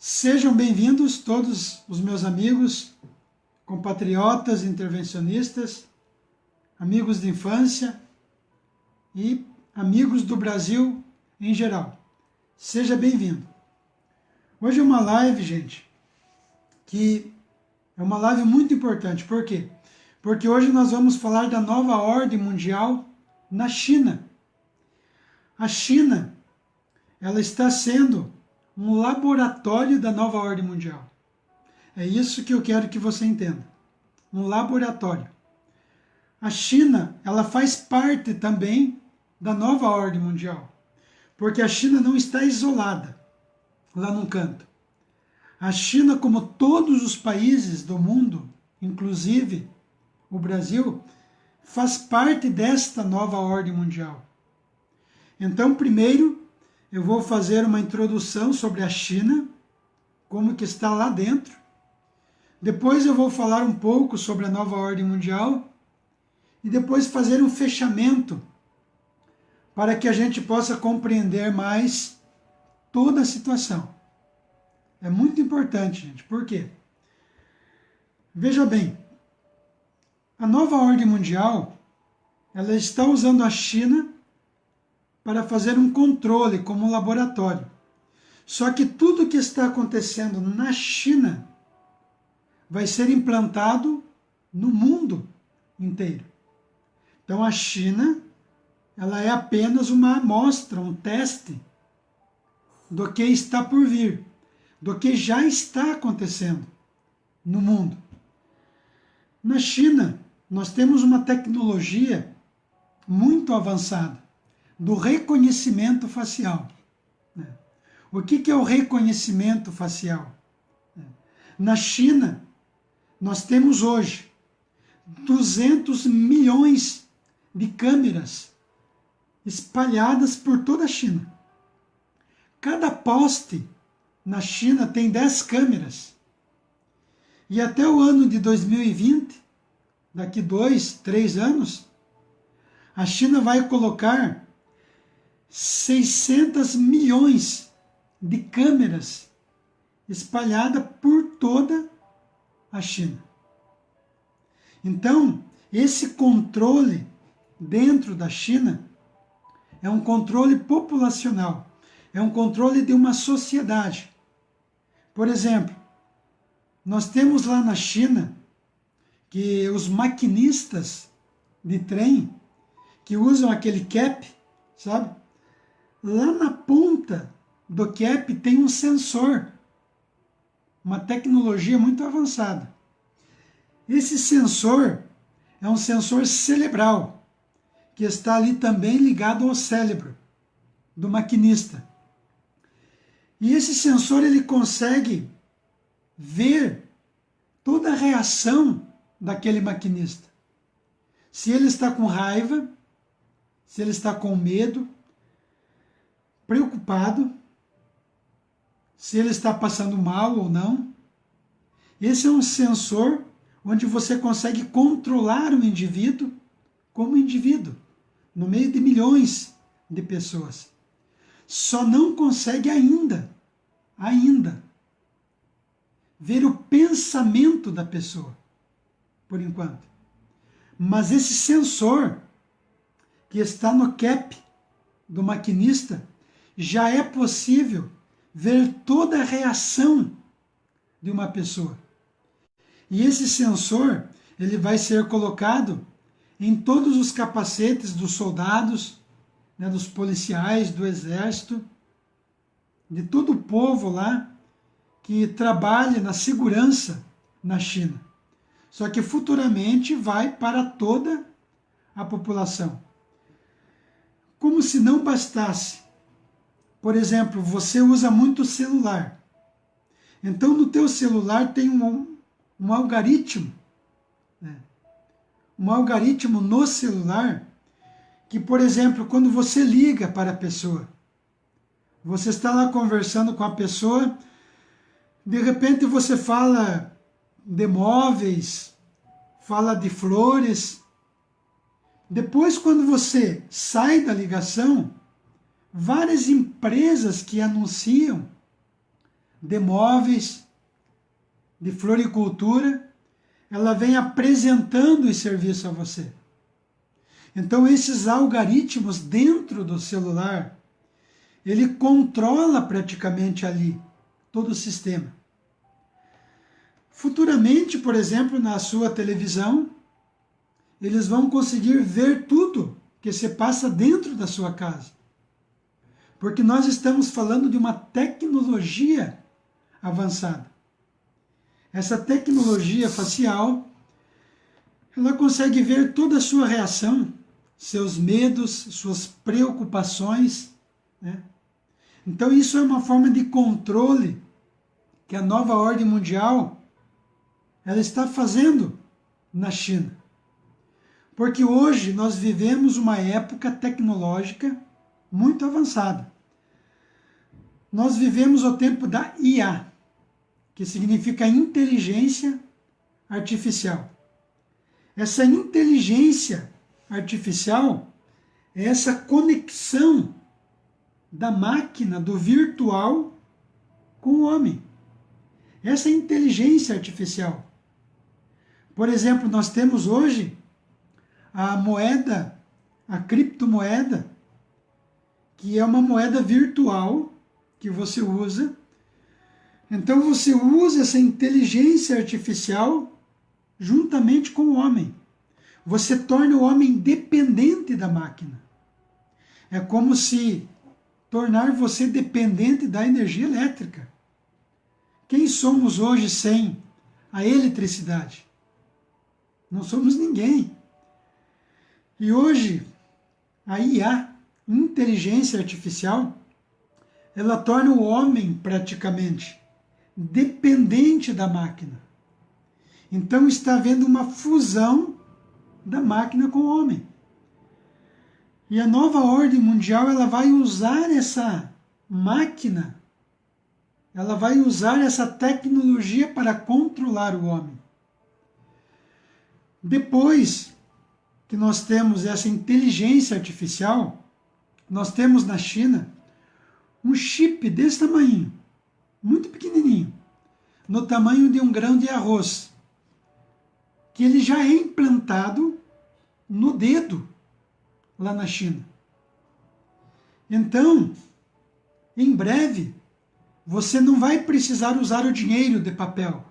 Sejam bem-vindos todos os meus amigos, compatriotas, intervencionistas, amigos de infância e amigos do Brasil em geral. Seja bem-vindo. Hoje é uma live, gente, que é uma live muito importante. Por quê? Porque hoje nós vamos falar da nova ordem mundial na China. A China, ela está sendo um laboratório da nova ordem mundial. É isso que eu quero que você entenda. Um laboratório. A China, ela faz parte também da nova ordem mundial. Porque a China não está isolada lá num canto. A China, como todos os países do mundo, inclusive o Brasil, faz parte desta nova ordem mundial. Então, primeiro, eu vou fazer uma introdução sobre a China, como que está lá dentro. Depois eu vou falar um pouco sobre a nova ordem mundial e depois fazer um fechamento para que a gente possa compreender mais toda a situação. É muito importante, gente. Por quê? Veja bem, a nova ordem mundial, ela está usando a China para fazer um controle como um laboratório. Só que tudo que está acontecendo na China vai ser implantado no mundo inteiro. Então a China, ela é apenas uma amostra, um teste do que está por vir, do que já está acontecendo no mundo. Na China, nós temos uma tecnologia muito avançada do reconhecimento facial. O que é o reconhecimento facial? Na China, nós temos hoje 200 milhões de câmeras espalhadas por toda a China. Cada poste na China tem 10 câmeras. E até o ano de 2020, daqui 2, 3 anos, a China vai colocar 600 milhões de câmeras espalhadas por toda a China. Então, esse controle dentro da China é um controle populacional, é um controle de uma sociedade. Por exemplo, nós temos lá na China que os maquinistas de trem que usam aquele cap, sabe? Lá na ponta do cap tem um sensor, uma tecnologia muito avançada. Esse sensor é um sensor cerebral, que está ali também ligado ao cérebro do maquinista. E esse sensor ele consegue ver toda a reação daquele maquinista. Se ele está com raiva, se ele está com medo, preocupado, se ele está passando mal ou não. Esse é um sensor onde você consegue controlar o indivíduo como indivíduo, no meio de milhões de pessoas. Só não consegue ainda, ver o pensamento da pessoa, por enquanto. Mas esse sensor que está no cap do maquinista, já é possível ver toda a reação de uma pessoa. E esse sensor, ele vai ser colocado em todos os capacetes dos soldados, dos policiais, do exército, de todo o povo lá que trabalha na segurança na China. Só que futuramente vai para toda a população. Como se não bastasse. Por exemplo, você usa muito celular. Então, no teu celular tem um algoritmo. Um algoritmo no celular que, por exemplo, quando você liga para a pessoa, você está lá conversando com a pessoa, de repente você fala de móveis, fala de flores. Depois, quando você sai da ligação, várias empresas que anunciam de móveis, de floricultura, ela vem apresentando esse serviço a você. Então, esses algoritmos dentro do celular, ele controla praticamente ali todo o sistema. Futuramente, por exemplo, na sua televisão, eles vão conseguir ver tudo que se passa dentro da sua casa. Porque nós estamos falando de uma tecnologia avançada. Essa tecnologia facial, ela consegue ver toda a sua reação, seus medos, suas preocupações, né? Então isso é uma forma de controle que a nova ordem mundial ela está fazendo na China. Porque hoje nós vivemos uma época tecnológica muito avançada. Nós vivemos o tempo da IA, que significa inteligência artificial. Essa inteligência artificial é essa conexão da máquina, do virtual, com o homem. Essa inteligência artificial. Por exemplo, nós temos hoje a moeda, a criptomoeda, que é uma moeda virtual que você usa. Então você usa essa inteligência artificial juntamente com o homem. Você torna o homem dependente da máquina. É como se tornar você dependente da energia elétrica. Quem somos hoje sem a eletricidade? Não somos ninguém. E hoje, a IA, inteligência artificial, ela torna o homem praticamente dependente da máquina. Então está havendo uma fusão da máquina com o homem. E a nova ordem mundial ela vai usar essa máquina, ela vai usar essa tecnologia para controlar o homem. Depois que nós temos essa inteligência artificial, nós temos na China um chip desse tamanho, muito pequenininho, no tamanho de um grão de arroz, que ele já é implantado no dedo lá na China. Então, em breve, você não vai precisar usar o dinheiro de papel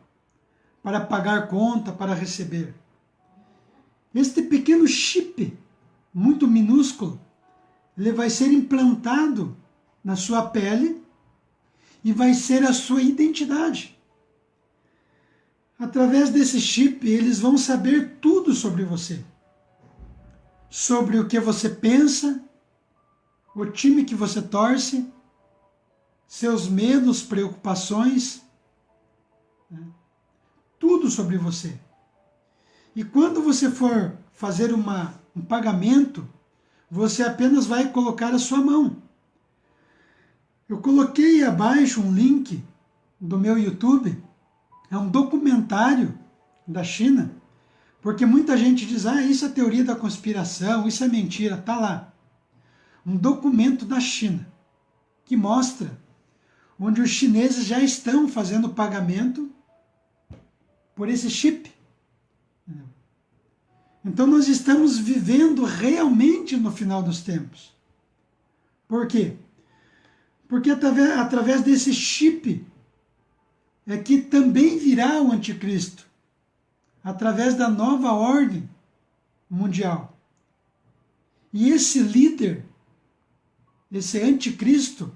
para pagar conta, para receber. Este pequeno chip, muito minúsculo, ele vai ser implantado na sua pele e vai ser a sua identidade. Através desse chip, eles vão saber tudo sobre você. Sobre o que você pensa, o time que você torce, seus medos, preocupações, né? Tudo sobre você. E quando você for fazer um pagamento, você apenas vai colocar a sua mão. Eu coloquei abaixo um link do meu YouTube, é um documentário da China, porque muita gente diz, isso é teoria da conspiração, isso é mentira, tá lá. Um documento da China, que mostra onde os chineses já estão fazendo pagamento por esse chip. Então nós estamos vivendo realmente no final dos tempos. Por quê? Porque através desse chip é que também virá o anticristo, através da nova ordem mundial. E esse líder, esse anticristo,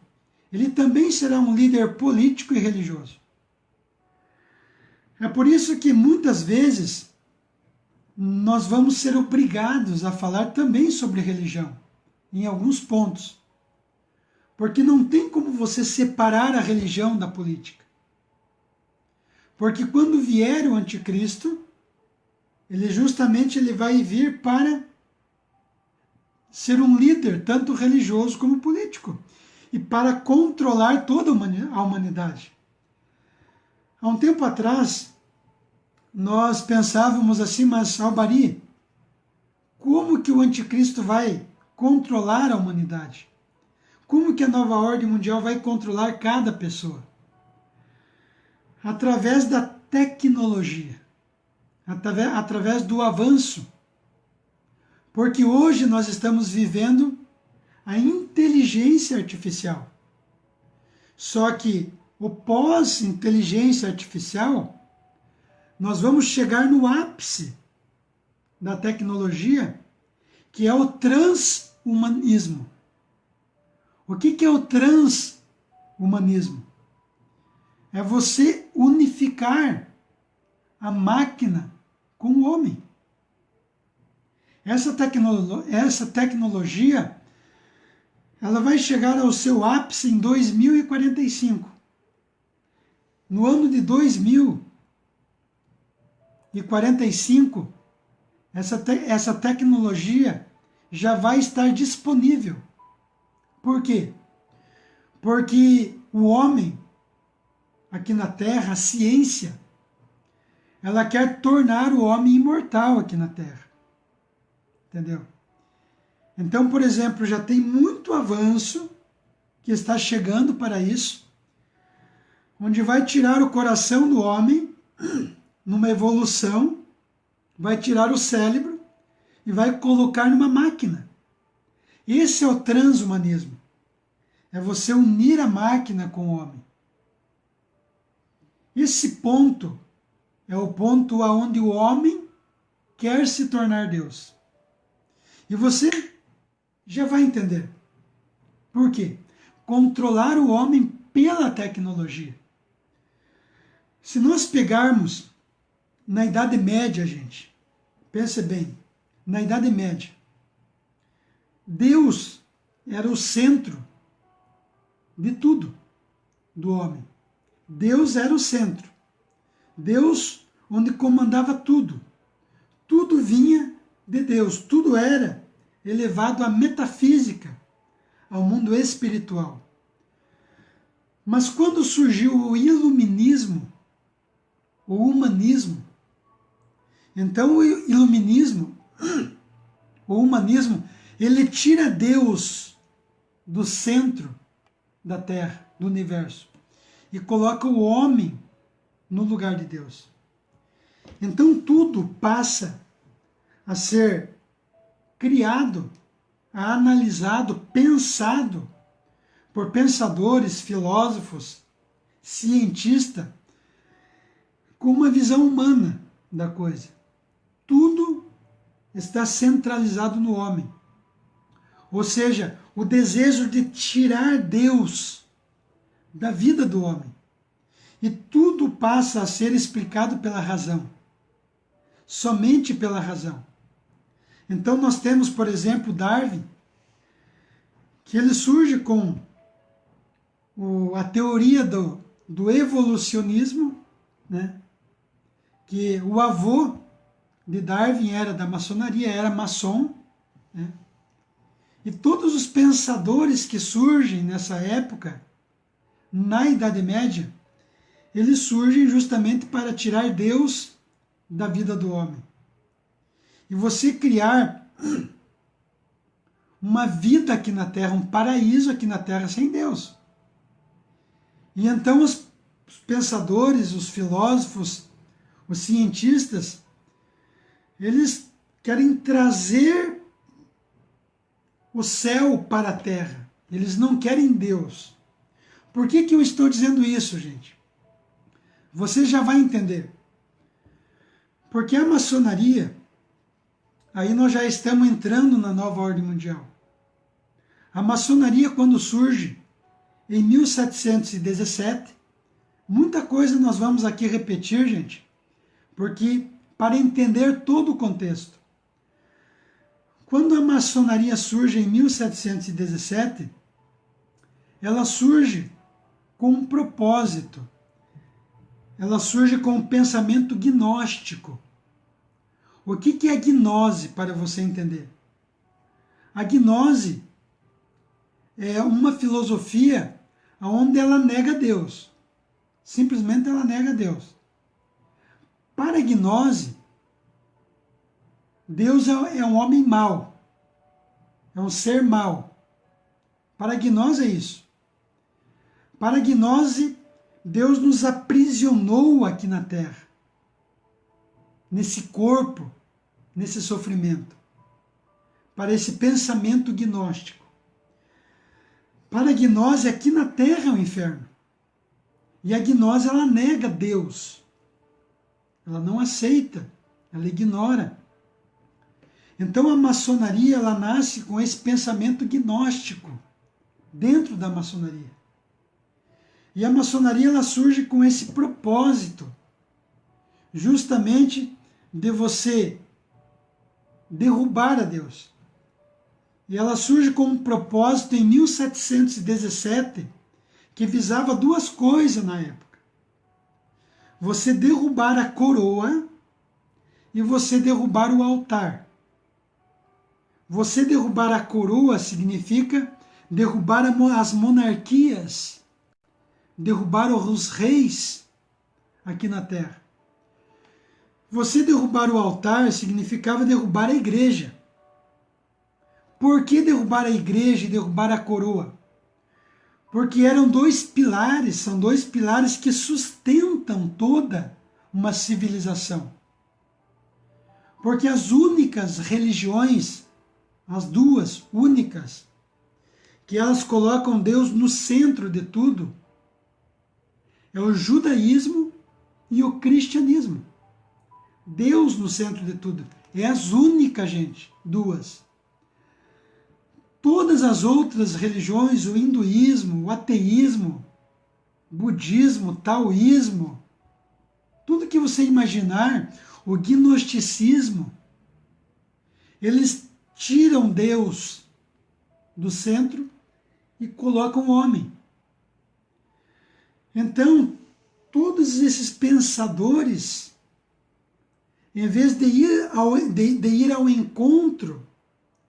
ele também será um líder político e religioso. É por isso que muitas vezes nós vamos ser obrigados a falar também sobre religião, em alguns pontos. Porque não tem como você separar a religião da política. Porque quando vier o anticristo, ele vai vir para ser um líder, tanto religioso como político, e para controlar toda a humanidade. Há um tempo atrás, nós pensávamos assim, mas Albari, como que o anticristo vai controlar a humanidade? Como que a nova ordem mundial vai controlar cada pessoa? através da tecnologia, através do avanço. Porque hoje nós estamos vivendo a inteligência artificial. Só que o pós-inteligência artificial, nós vamos chegar no ápice da tecnologia, que é o transhumanismo. O que é o transhumanismo? É você unificar a máquina com o homem. Essa tecnologia, ela vai chegar ao seu ápice em 2045. No ano de 2045, essa tecnologia já vai estar disponível. Por quê? Porque o homem, aqui na Terra, a ciência, ela quer tornar o homem imortal aqui na Terra. Entendeu? Então, por exemplo, já tem muito avanço que está chegando para isso, onde vai tirar o coração do homem, numa evolução, vai tirar o cérebro e vai colocar numa máquina. Esse é o transhumanismo. É você unir a máquina com o homem. Esse ponto é o ponto aonde o homem quer se tornar Deus. E você já vai entender. Por quê? Controlar o homem pela tecnologia. Se nós pegarmos na Idade Média, gente, pense bem, na Idade Média, Deus era o centro de tudo do homem. Deus era o centro. Deus onde comandava tudo. Tudo vinha de Deus, tudo era elevado à metafísica, ao mundo espiritual. Mas quando surgiu o iluminismo, o humanismo, então o iluminismo, o humanismo, ele tira Deus do centro da Terra, do universo, e coloca o homem no lugar de Deus. Então tudo passa a ser criado, analisado, pensado por pensadores, filósofos, cientistas, com uma visão humana da coisa. Tudo está centralizado no homem. Ou seja, o desejo de tirar Deus da vida do homem. E tudo passa a ser explicado pela razão. Somente pela razão. Então nós temos, por exemplo, Darwin, que ele surge com a teoria do evolucionismo, né? Que o avô de Darwin era da maçonaria, era maçom, né? E todos os pensadores que surgem nessa época, na Idade Média, eles surgem justamente para tirar Deus da vida do homem. E você criar uma vida aqui na Terra, um paraíso aqui na Terra sem Deus. E então os pensadores, os filósofos, os cientistas, eles querem trazer o céu para a Terra. Eles não querem Deus. Por que eu estou dizendo isso, gente? Você já vai entender. Porque a maçonaria, aí nós já estamos entrando na nova ordem mundial. A maçonaria, quando surge em 1717, muita coisa nós vamos aqui repetir, gente, porque para entender todo o contexto. Quando a maçonaria surge em 1717, ela surge com um propósito. Ela surge com um pensamento gnóstico. O que é gnose, para você entender? A gnose é uma filosofia onde ela nega Deus. Simplesmente ela nega Deus. Para a gnose, Deus é um homem mau. É um ser mau. Para a gnose é isso. Para a gnose, Deus nos aprisionou aqui na terra, nesse corpo, nesse sofrimento, para esse pensamento gnóstico. Para a gnose, aqui na terra é o inferno. E a gnose, ela nega Deus. Ela não aceita, ela ignora. Então a maçonaria, ela nasce com esse pensamento gnóstico dentro da maçonaria. E a maçonaria, ela surge com esse propósito, justamente de você derrubar a Deus. E ela surge com um propósito em 1717, que visava duas coisas na época. Você derrubar a coroa e você derrubar o altar. Você derrubar a coroa significa derrubar as monarquias, derrubar os reis aqui na terra. Você derrubar o altar significava derrubar a igreja. Por que derrubar a igreja e derrubar a coroa? Porque eram dois pilares, são dois pilares que sustentam toda uma civilização. Porque as únicas religiões, as duas únicas, que elas colocam Deus no centro de tudo, é o judaísmo e o cristianismo. Deus no centro de tudo. É as únicas, gente, duas. Todas as outras religiões, o hinduísmo, o ateísmo, budismo, taoísmo, tudo que você imaginar, o gnosticismo, eles tiram Deus do centro e colocam o homem. Então, todos esses pensadores, em vez de ir ao encontro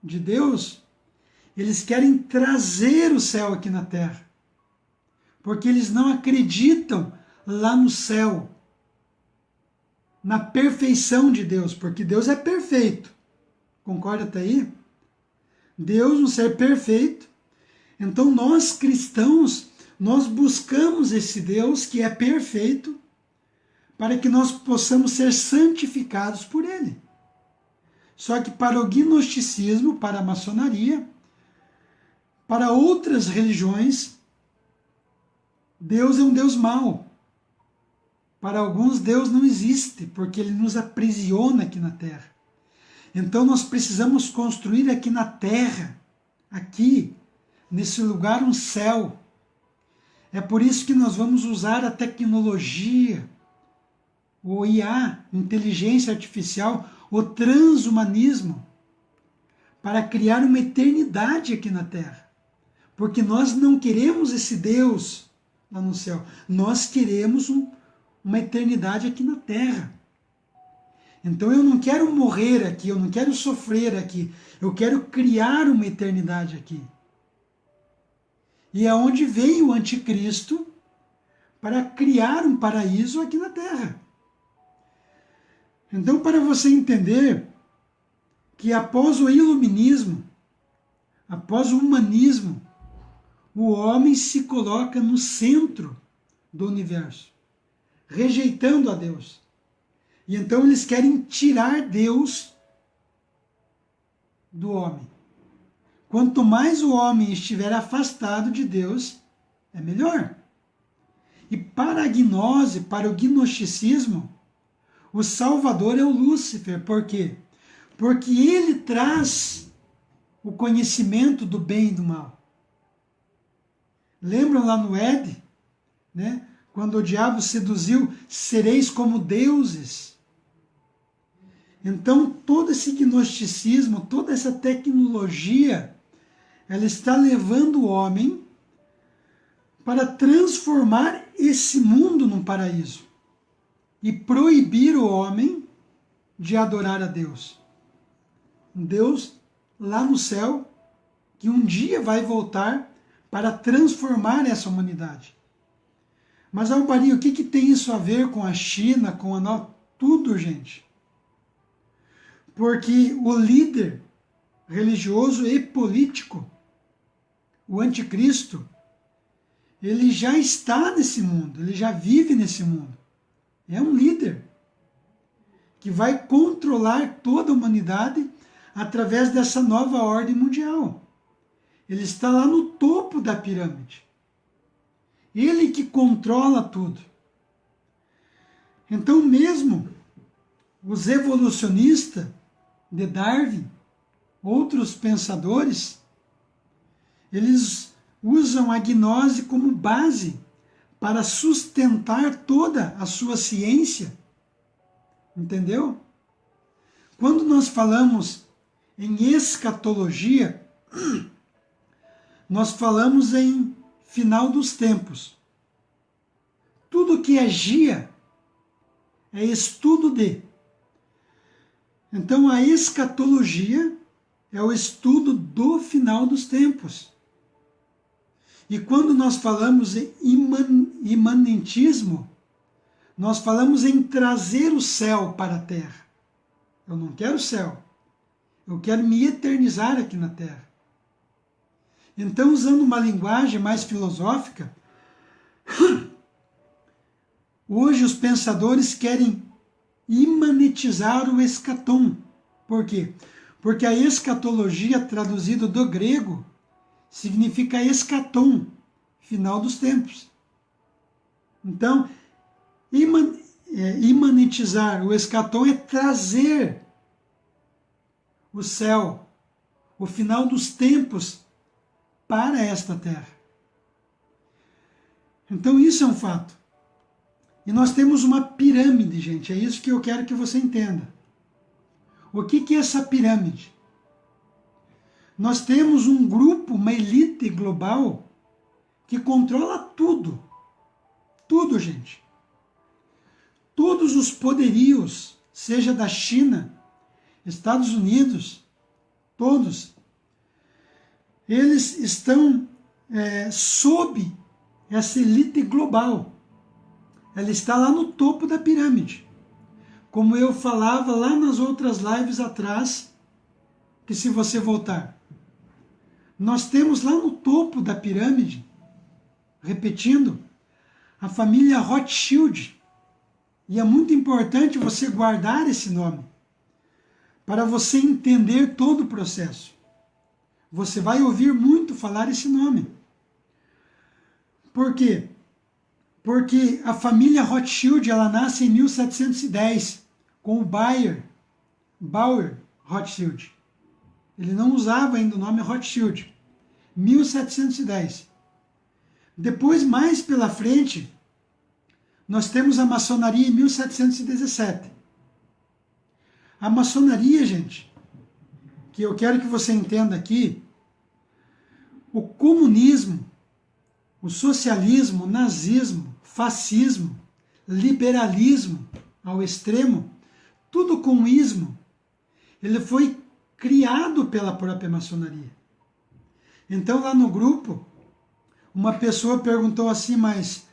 de Deus, eles querem trazer o céu aqui na terra. Porque eles não acreditam lá no céu, na perfeição de Deus, porque Deus é perfeito. Concorda até aí? Deus, um ser perfeito. Então nós cristãos, nós buscamos esse Deus que é perfeito, para que nós possamos ser santificados por Ele. Só que para o gnosticismo, para a maçonaria, para outras religiões, Deus é um Deus mau. Para alguns, Deus não existe, porque Ele nos aprisiona aqui na terra. Então nós precisamos construir aqui na terra, aqui, nesse lugar, um céu. É por isso que nós vamos usar a tecnologia, o IA, inteligência artificial, o transhumanismo, para criar uma eternidade aqui na terra. Porque nós não queremos esse Deus lá no céu. Nós queremos uma eternidade aqui na terra. Então eu não quero morrer aqui, eu não quero sofrer aqui. Eu quero criar uma eternidade aqui. E é onde vem o anticristo para criar um paraíso aqui na terra. Então, para você entender que após o iluminismo, após o humanismo, o homem se coloca no centro do universo, rejeitando a Deus. E então eles querem tirar Deus do homem. Quanto mais o homem estiver afastado de Deus, é melhor. E para a gnose, para o gnosticismo, o Salvador é o Lúcifer. Por quê? Porque ele traz o conhecimento do bem e do mal. Lembram lá no Éden, né? Quando o diabo seduziu, sereis como deuses. Então, todo esse gnosticismo, toda essa tecnologia, ela está levando o homem para transformar esse mundo num paraíso e proibir o homem de adorar a Deus. Um Deus lá no céu que um dia vai voltar para transformar essa humanidade. Mas, Albari, o que tem isso a ver com a China, com a nova... Tudo, gente. Porque o líder religioso e político, o anticristo, ele já está nesse mundo, ele já vive nesse mundo. É um líder que vai controlar toda a humanidade através dessa nova ordem mundial. Ele está lá no topo da pirâmide. Ele que controla tudo. Então, mesmo os evolucionistas de Darwin, outros pensadores, eles usam a gnose como base para sustentar toda a sua ciência. Entendeu? Quando nós falamos em escatologia, nós falamos em final dos tempos. Tudo que é gia é estudo de. Então a escatologia é o estudo do final dos tempos. E quando nós falamos em imanentismo, nós falamos em trazer o céu para a terra. Eu não quero o céu. Eu quero me eternizar aqui na terra. Então, usando uma linguagem mais filosófica, hoje os pensadores querem imanetizar o escatom. Por quê? Porque a escatologia, traduzido do grego, significa escatom, final dos tempos. Então, imanetizar o escatom é trazer o céu, o final dos tempos, para esta terra. Então isso é um fato. E nós temos uma pirâmide, gente, é isso que eu quero que você entenda. O que é essa pirâmide? Nós temos um grupo, uma elite global, que controla tudo. Tudo, gente. Todos os poderios, seja da China, Estados Unidos, todos, eles estão sob essa elite global. Ela está lá no topo da pirâmide. Como eu falava lá nas outras lives atrás, que se você voltar, nós temos lá no topo da pirâmide, repetindo, a família Rothschild. E é muito importante você guardar esse nome, para você entender todo o processo. Você vai ouvir muito falar esse nome. Por quê? Porque a família Rothschild, ela nasce em 1710, com o Bauer Rothschild. Ele não usava ainda o nome Rothschild. 1710. Depois, mais pela frente, nós temos a maçonaria em 1717. A maçonaria, gente, que eu quero que você entenda aqui, o comunismo, o socialismo, o nazismo, fascismo, liberalismo ao extremo, tudo com ismo, ele foi criado pela própria maçonaria. Então, lá no grupo, uma pessoa perguntou assim, mas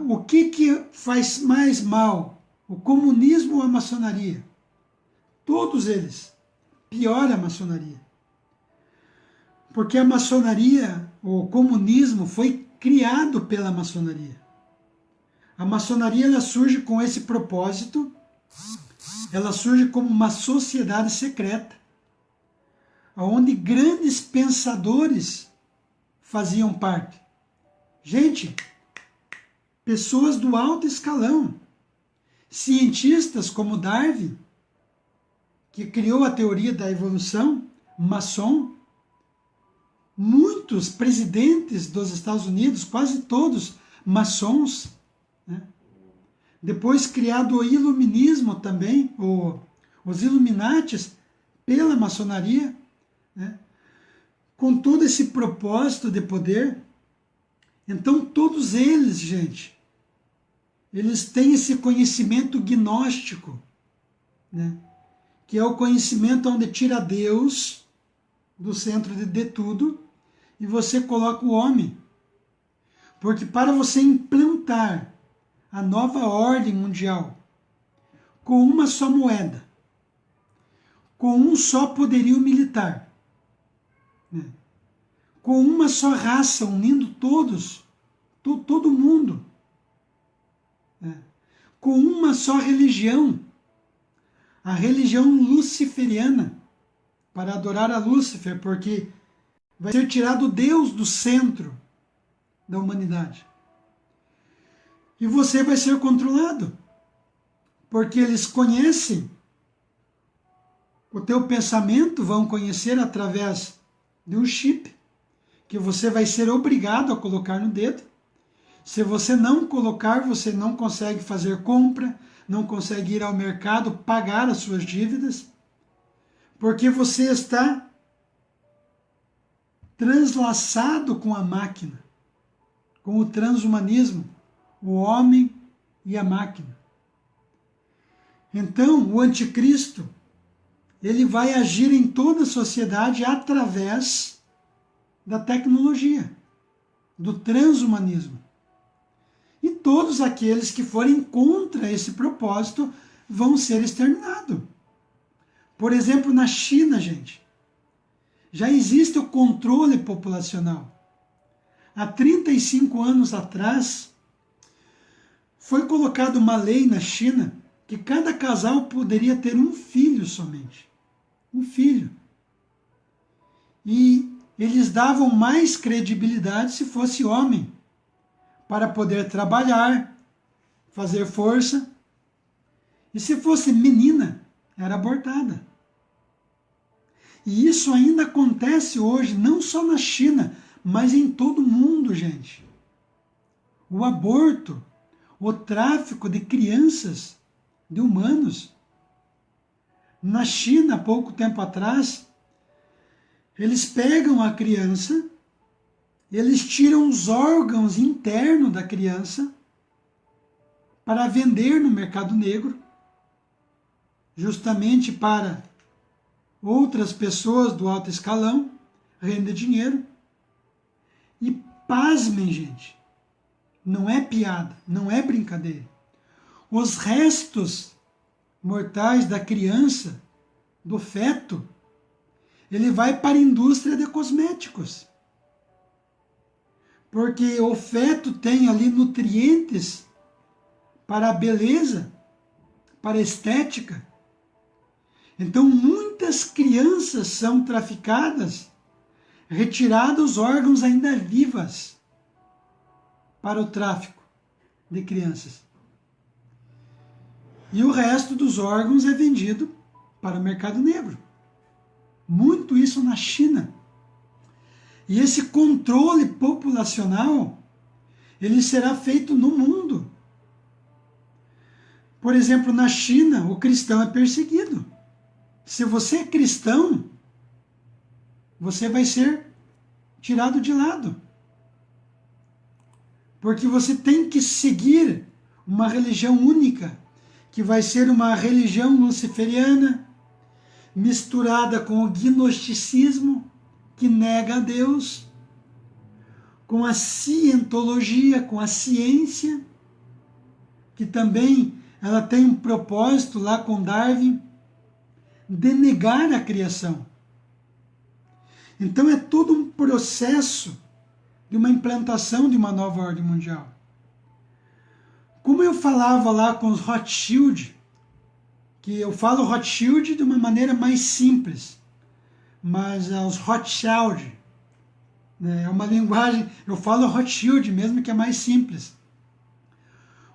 o que faz mais mal, o comunismo ou a maçonaria? Todos eles. Pior a maçonaria. Porque a maçonaria, o comunismo, foi criado pela maçonaria. A maçonaria, ela surge com esse propósito, ela surge como uma sociedade secreta, onde grandes pensadores faziam parte. Gente, pessoas do alto escalão, cientistas como Darwin, que criou a teoria da evolução, maçom, muitos presidentes dos Estados Unidos, quase todos maçons, né? Depois criado o iluminismo também, os Illuminatis, pela maçonaria, né? Com todo esse propósito de poder. Então todos eles, gente, eles têm esse conhecimento gnóstico, né? Que é o conhecimento onde tira Deus do centro de tudo e você coloca o homem. Porque para você implantar a nova ordem mundial com uma só moeda, com um só poderio militar, né? com uma só raça, unindo todos, todo mundo, com uma só religião, a religião luciferiana, para adorar a Lúcifer, porque vai ser tirado Deus do centro da humanidade. E você vai ser controlado, porque eles conhecem o teu pensamento, vão conhecer através de um chip, que você vai ser obrigado a colocar no dedo. Se você não colocar, você não consegue fazer compra, não consegue ir ao mercado, pagar as suas dívidas, porque você está translaçado com a máquina, com o transhumanismo, o homem e a máquina. Então, o anticristo, ele vai agir em toda a sociedade através da tecnologia, do transhumanismo. E todos aqueles que forem contra esse propósito vão ser exterminados. Por exemplo, na China, gente, já existe o controle populacional. Há 35 anos atrás, foi colocada uma lei na China que cada casal poderia ter um filho somente. Um filho. E eles davam mais credibilidade se fosse homem, para poder trabalhar, fazer força. E se fosse menina, era abortada. E isso ainda acontece hoje, não só na China, mas em todo o mundo, gente. O aborto, o tráfico de crianças, de humanos. Na China, há pouco tempo atrás, eles pegam a criança, eles tiram os órgãos internos da criança para vender no mercado negro, justamente para outras pessoas do alto escalão render dinheiro. E pasmem, gente, não é piada, não é brincadeira. Os restos mortais da criança, do feto, ele vai para a indústria de cosméticos. Porque o feto tem ali nutrientes para a beleza, para a estética. Então, muitas crianças são traficadas, retirados os órgãos ainda vivas para o tráfico de crianças. E o resto dos órgãos é vendido para o mercado negro. Muito isso na China. E esse controle populacional, ele será feito no mundo. Por exemplo, na China, o cristão é perseguido. Se você é cristão, você vai ser tirado de lado. Porque você tem que seguir uma religião única, que vai ser uma religião luciferiana, misturada com o gnosticismo, que nega a Deus, com a cientologia, com a ciência, que também ela tem um propósito lá com Darwin, de negar a criação. Então é todo um processo de uma implantação de uma nova ordem mundial. Como eu falava lá com os Rothschild, que eu falo Rothschild de uma maneira mais simples, mas os Rothschild, né, é uma linguagem, eu falo Rothschild mesmo, que é mais simples.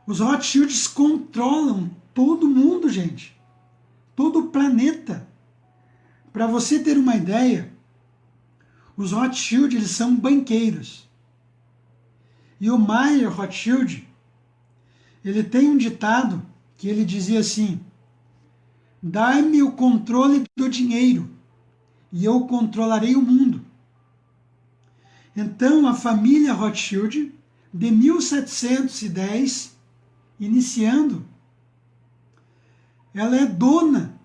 Os Rothschilds controlam todo mundo, gente. Todo o planeta. Para você ter uma ideia, os Rothschild, eles são banqueiros. E o Mayer Rothschild, ele tem um ditado que ele dizia assim: dai-me o controle do dinheiro e eu controlarei o mundo. Então a família Rothschild, de 1710, iniciando, ela é dona,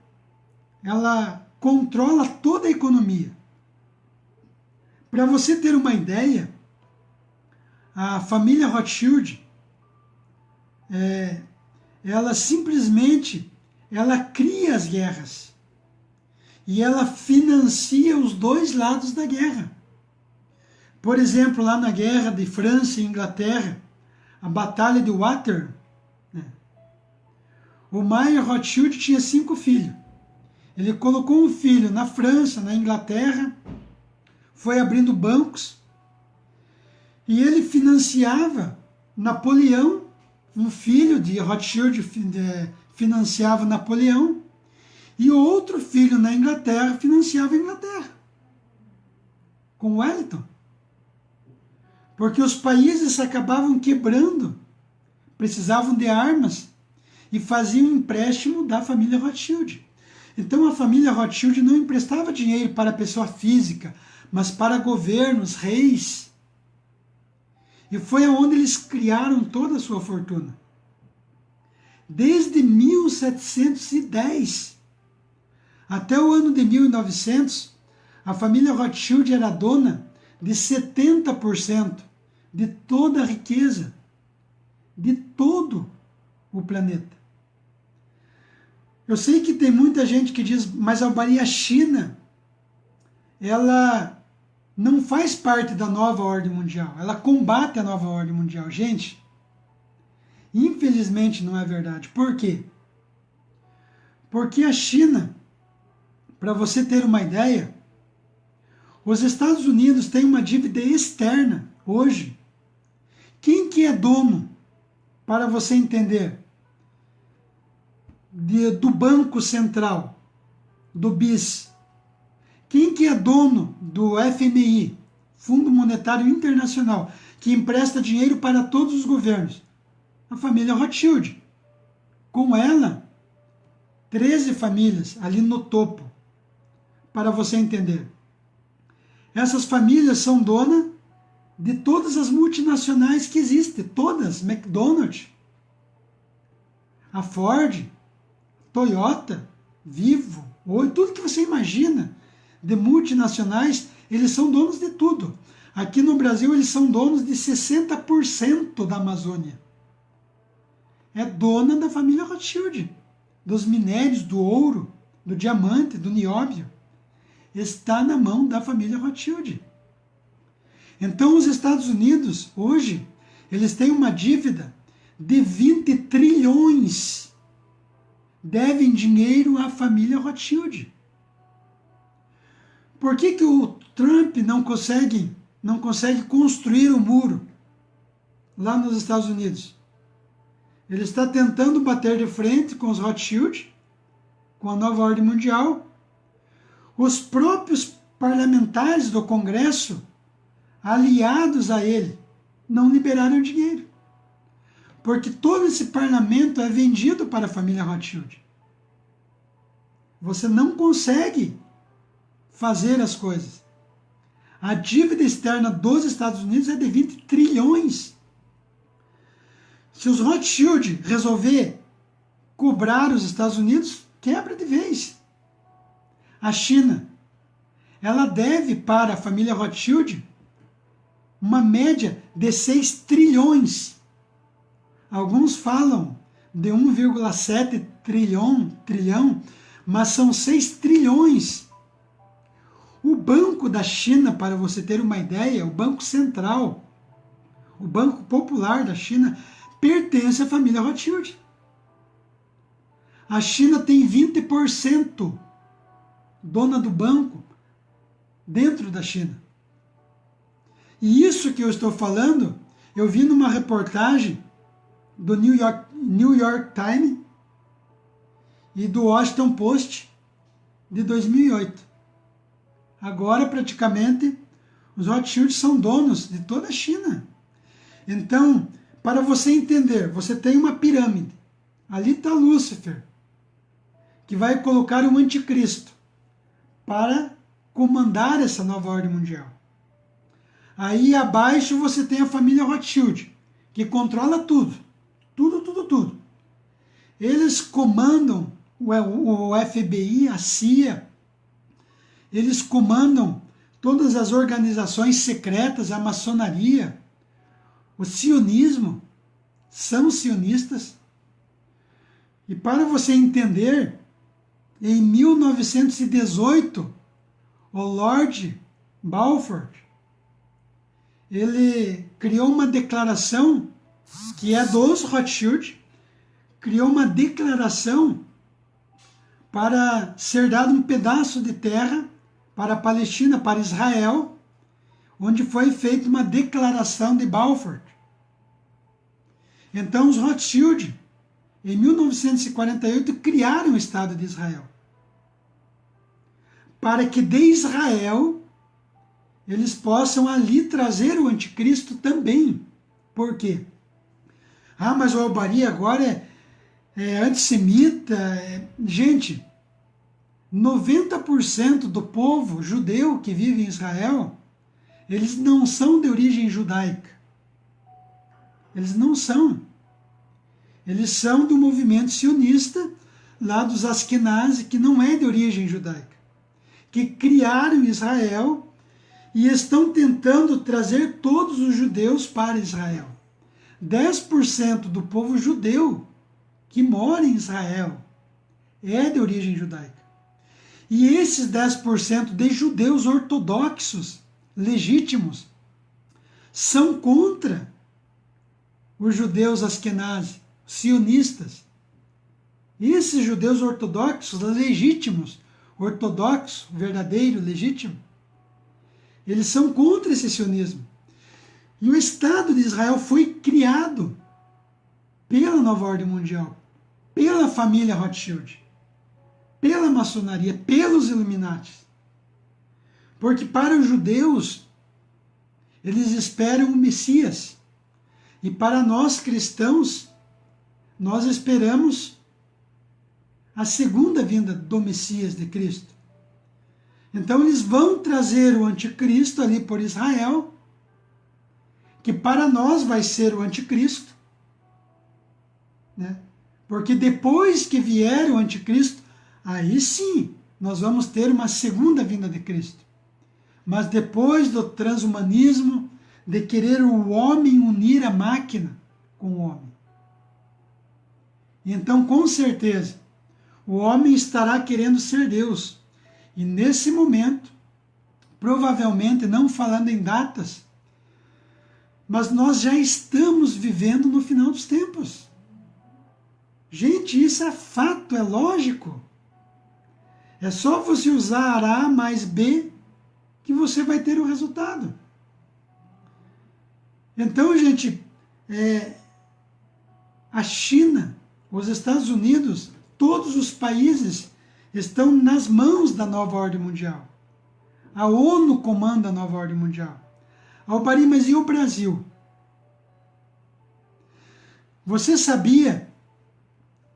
ela controla toda a economia. Para você ter uma ideia, a família Rothschild, ela simplesmente, ela cria as guerras e ela financia os dois lados da guerra. Por exemplo, lá na guerra de França e Inglaterra, a Batalha de Waterloo, né? O Mayer Rothschild tinha 5 filhos. Ele colocou um filho na França, na Inglaterra, foi abrindo bancos e ele financiava Napoleão, um filho de Rothschild financiava Napoleão e outro filho na Inglaterra financiava a Inglaterra, com Wellington. Porque os países acabavam quebrando, precisavam de armas e faziam empréstimo da família Rothschild. Então a família Rothschild não emprestava dinheiro para pessoa física, mas para governos, reis. E foi aonde eles criaram toda a sua fortuna. Desde 1710 até o ano de 1900, a família Rothschild era dona de 70% de toda a riqueza de todo o planeta. Eu sei que tem muita gente que diz, mas a China, ela não faz parte da nova ordem mundial, ela combate a nova ordem mundial. Gente, infelizmente não é verdade. Por quê? Porque a China, para você ter uma ideia, os Estados Unidos têm uma dívida externa hoje. Quem que é dono, para você entender, do Banco Central, do BIS? Quem que é dono do FMI, Fundo Monetário Internacional, que empresta dinheiro para todos os governos? A família Rothschild. Com ela, 13 famílias ali no topo, para você entender. Essas famílias são donas de todas as multinacionais que existem, todas, McDonald's, a Ford, Toyota, Vivo, Oi, tudo que você imagina de multinacionais, eles são donos de tudo. Aqui no Brasil, eles são donos de 60% da Amazônia. É dona da família Rothschild, dos minérios, do ouro, do diamante, do nióbio. Está na mão da família Rothschild. Então, os Estados Unidos, hoje, eles têm uma dívida de 20 trilhões. Devem dinheiro à família Rothschild. Por que que o Trump não consegue construir um muro lá nos Estados Unidos? Ele está tentando bater de frente com os Rothschild, com a nova ordem mundial. Os próprios parlamentares do Congresso, aliados a ele, não liberaram dinheiro. Porque todo esse parlamento é vendido para a família Rothschild. Você não consegue fazer as coisas. A dívida externa dos Estados Unidos é de 20 trilhões. Se os Rothschild resolver cobrar os Estados Unidos, quebra de vez. A China, ela deve para a família Rothschild uma média de 6 trilhões. Alguns falam de 1,7 trilhão, mas são 6 trilhões. O Banco da China, para você ter uma ideia, o Banco Central, o Banco Popular da China, pertence à família Rothschild. A China tem 20% dona do banco dentro da China. E isso que eu estou falando, eu vi numa reportagem do New York Times e do Washington Post de 2008. Agora, praticamente, os Rothschild são donos de toda a China. Então, para você entender, você tem uma pirâmide. Ali está Lúcifer, que vai colocar um anticristo para comandar essa nova ordem mundial. Aí abaixo você tem a família Rothschild, que controla tudo. Tudo. Eles comandam o FBI, a CIA, eles comandam todas as organizações secretas, a maçonaria, o sionismo, são sionistas. E para você entender, em 1918, o Lord Balfour, ele criou uma declaração que é dos Rothschild, criou uma declaração para ser dado um pedaço de terra para a Palestina, para Israel, onde foi feita uma declaração de Balfour. Então os Rothschild, em 1948, criaram o Estado de Israel, para que de Israel eles possam ali trazer o anticristo também. Por quê? Ah, mas o Albari agora é antissemita. Gente, 90% do povo judeu que vive em Israel, eles não são de origem judaica. Eles não são. Eles são do movimento sionista, lá dos Askenazi, que não é de origem judaica, que criaram Israel e estão tentando trazer todos os judeus para Israel. 10% do povo judeu que mora em Israel é de origem judaica. E esses 10% de judeus ortodoxos, legítimos, são contra os judeus Askenazi, sionistas. Esses judeus ortodoxos, legítimos, ortodoxo, verdadeiro, legítimo, eles são contra esse sionismo. E o Estado de Israel foi criado pela Nova Ordem Mundial, pela família Rothschild, pela maçonaria, pelos Illuminati. Porque para os judeus, eles esperam o Messias. E para nós cristãos, nós esperamos a segunda vinda do Messias de Cristo. Então eles vão trazer o anticristo ali por Israel, que para nós vai ser o anticristo, né? Porque depois que vier o anticristo, aí sim nós vamos ter uma segunda vinda de Cristo. Mas depois do transhumanismo, de querer o homem unir a máquina com o homem. Então, com certeza, o homem estará querendo ser Deus. E nesse momento, provavelmente, não falando em datas, mas nós já estamos vivendo no final dos tempos. Gente, isso é fato, é lógico. É só você usar A mais B que você vai ter o resultado. Então, gente, a China, os Estados Unidos, todos os países estão nas mãos da nova ordem mundial. A ONU comanda a nova ordem mundial. Albari, mas e o Brasil? Você sabia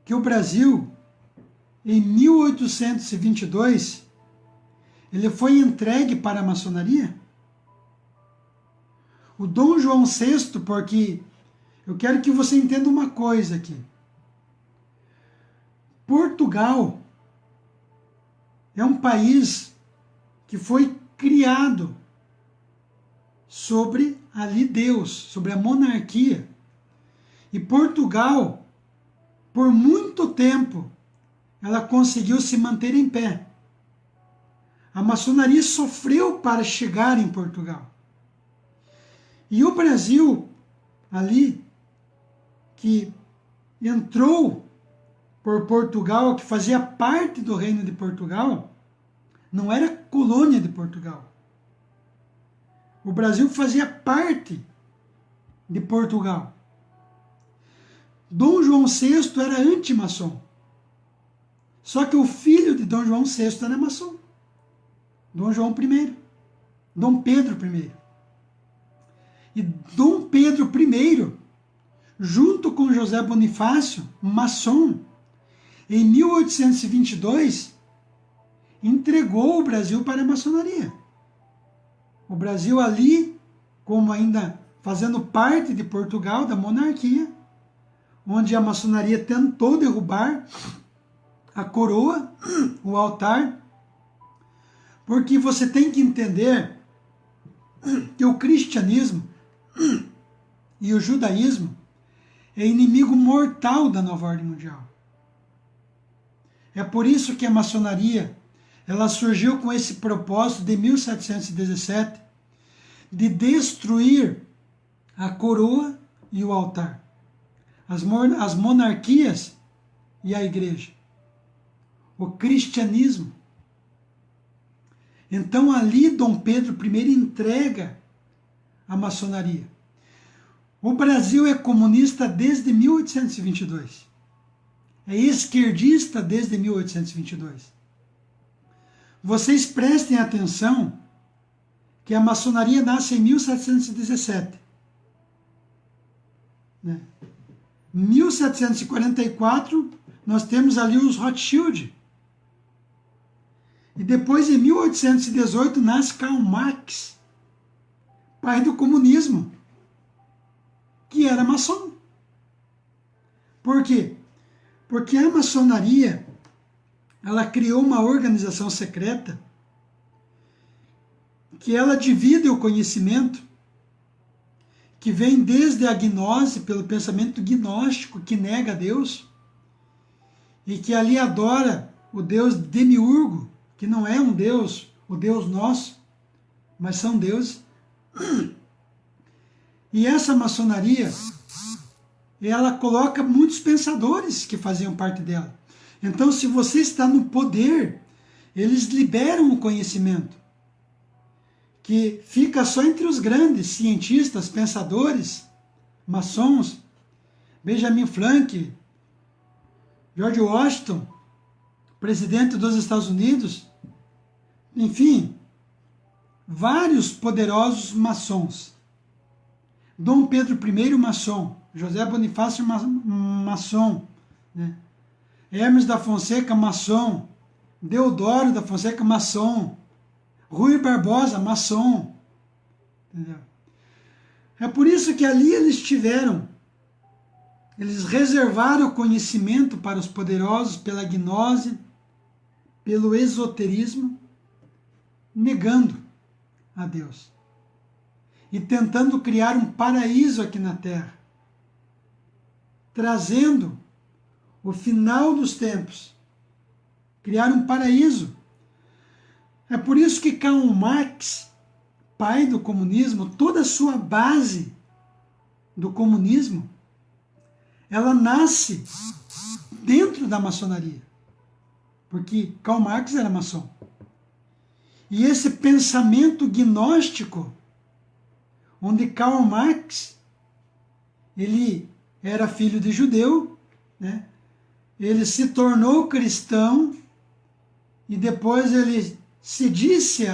que o Brasil, em 1822, ele foi entregue para a maçonaria? O Dom João VI, porque eu quero que você entenda uma coisa aqui. Portugal é um país que foi criado sobre ali Deus, sobre a monarquia. E Portugal, por muito tempo, ela conseguiu se manter em pé. A maçonaria sofreu para chegar em Portugal. E o Brasil, ali, que entrou por Portugal, que fazia parte do reino de Portugal, não era colônia de Portugal. O Brasil fazia parte de Portugal. Dom João VI era anti-maçom. Só que o filho de Dom João VI era maçom. Dom João I. Dom Pedro I. E Dom Pedro I, junto com José Bonifácio, maçom, em 1822, entregou o Brasil para a maçonaria. O Brasil ali, como ainda fazendo parte de Portugal, da monarquia, onde a maçonaria tentou derrubar a coroa, o altar, porque você tem que entender que o cristianismo e o judaísmo é inimigo mortal da nova ordem mundial. É por isso que a maçonaria ela surgiu com esse propósito de 1717 de destruir a coroa e o altar, as monarquias e a igreja, o cristianismo. Então ali Dom Pedro I entrega a maçonaria. O Brasil é comunista desde 1822. É esquerdista desde 1822. Vocês prestem atenção que a maçonaria nasce em 1717. Né? 1744, nós temos ali os Rothschild. E depois, em 1818, nasce Karl Marx, pai do comunismo, que era maçom. Por quê? Porque a maçonaria, ela criou uma organização secreta que ela divide o conhecimento, que vem desde a gnose, pelo pensamento gnóstico, que nega Deus, e que ali adora o Deus demiurgo, que não é um Deus, o Deus nosso, mas são deuses. E essa maçonaria, ela coloca muitos pensadores que faziam parte dela. Então, se você está no poder, eles liberam o conhecimento, que fica só entre os grandes cientistas, pensadores, maçons, Benjamin Franklin, George Washington, presidente dos Estados Unidos, enfim, vários poderosos maçons. Dom Pedro I, maçom. José Bonifácio, maçom. Né? Hermes da Fonseca, maçom. Deodoro da Fonseca, maçom. Rui Barbosa, maçom. Entendeu? É por isso que ali eles reservaram o conhecimento para os poderosos pela gnose, pelo esoterismo, negando a Deus e tentando criar um paraíso aqui na Terra, trazendo o final dos tempos, criar um paraíso. É por isso que Karl Marx, pai do comunismo, toda a sua base do comunismo, ela nasce dentro da maçonaria, porque Karl Marx era maçom. E esse pensamento gnóstico, onde Karl Marx, ele era filho de judeu, né? Ele se tornou cristão e depois ele se disse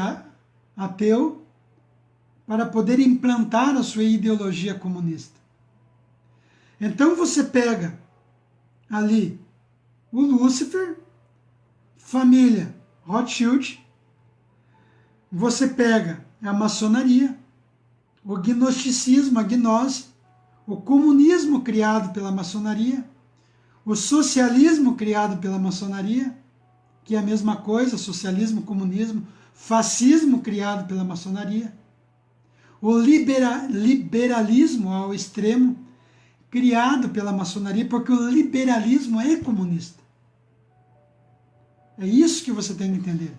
ateu para poder implantar a sua ideologia comunista. Então você pega ali o Lúcifer, família Rothschild, você pega a maçonaria, o gnosticismo, a gnose, o comunismo criado pela maçonaria, o socialismo criado pela maçonaria, que é a mesma coisa, socialismo, comunismo, fascismo criado pela maçonaria, o liberalismo ao extremo, criado pela maçonaria, porque o liberalismo é comunista. É isso que você tem que entender.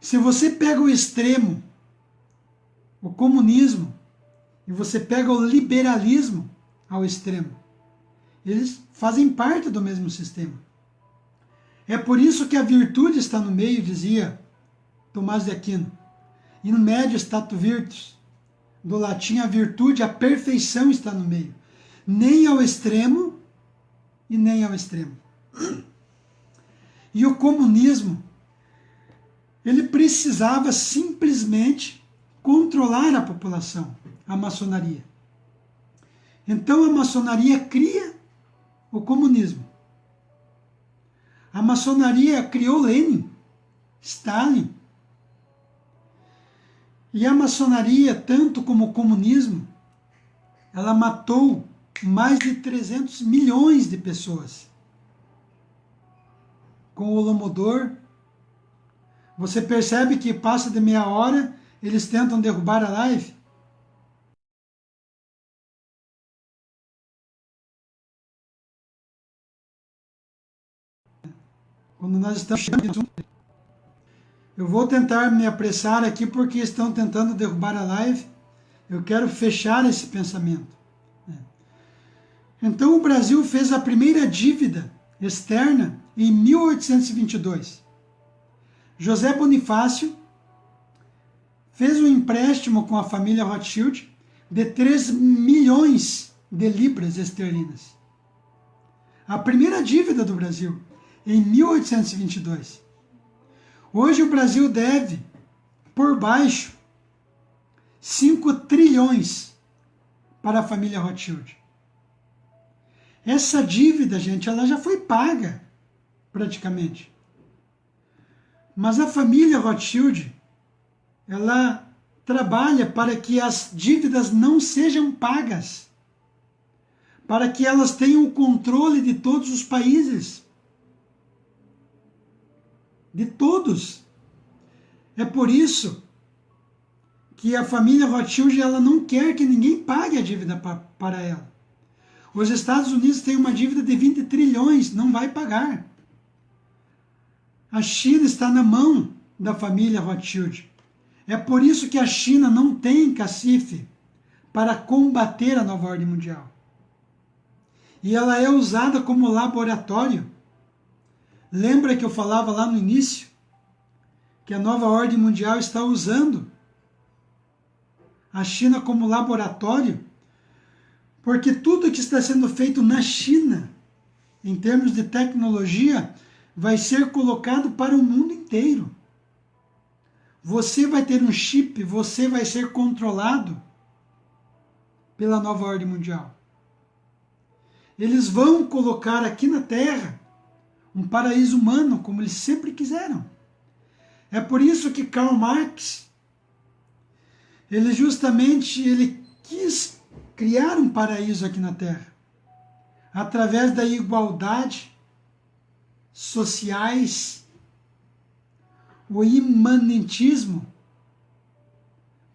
Se você pega o extremo, o comunismo, e você pega o liberalismo ao extremo, eles fazem parte do mesmo sistema. É por isso que a virtude está no meio, dizia Tomás de Aquino. In medio statur virtus. Do latim, a virtude, a perfeição está no meio. Nem ao extremo e nem ao extremo. E o comunismo, ele precisava simplesmente controlar a população, a maçonaria. Então a maçonaria cria o comunismo. A maçonaria criou Lenin, Stalin. E a maçonaria, tanto como o comunismo, ela matou mais de 300 milhões de pessoas. Com o Holodomor, você percebe que passa de meia hora, eles tentam derrubar a live. Quando nós estamos chegando no assunto. Eu vou tentar me apressar aqui porque estão tentando derrubar a live. Eu quero fechar esse pensamento. Então o Brasil fez a primeira dívida externa em 1822. José Bonifácio fez um empréstimo com a família Rothschild de 3 milhões de libras esterlinas. A primeira dívida do Brasil, em 1822. Hoje o Brasil deve, por baixo, 5 trilhões para a família Rothschild. Essa dívida, gente, ela já foi paga, praticamente. Mas a família Rothschild, ela trabalha para que as dívidas não sejam pagas, para que elas tenham o controle de todos os países. De todos. É por isso que a família Rothschild ela não quer que ninguém pague a dívida para ela. Os Estados Unidos têm uma dívida de 20 trilhões, não vai pagar. A China está na mão da família Rothschild. É por isso que a China não tem cacife para combater a nova ordem mundial. E ela é usada como laboratório. Lembra que eu falava lá no início que a nova ordem mundial está usando a China como laboratório? Porque tudo que está sendo feito na China, em termos de tecnologia, vai ser colocado para o mundo inteiro. Você vai ter um chip, você vai ser controlado pela nova ordem mundial. Eles vão colocar aqui na Terra um paraíso humano, como eles sempre quiseram. É por isso que Karl Marx, ele quis criar um paraíso aqui na Terra, através da igualdade sociais, o imanentismo,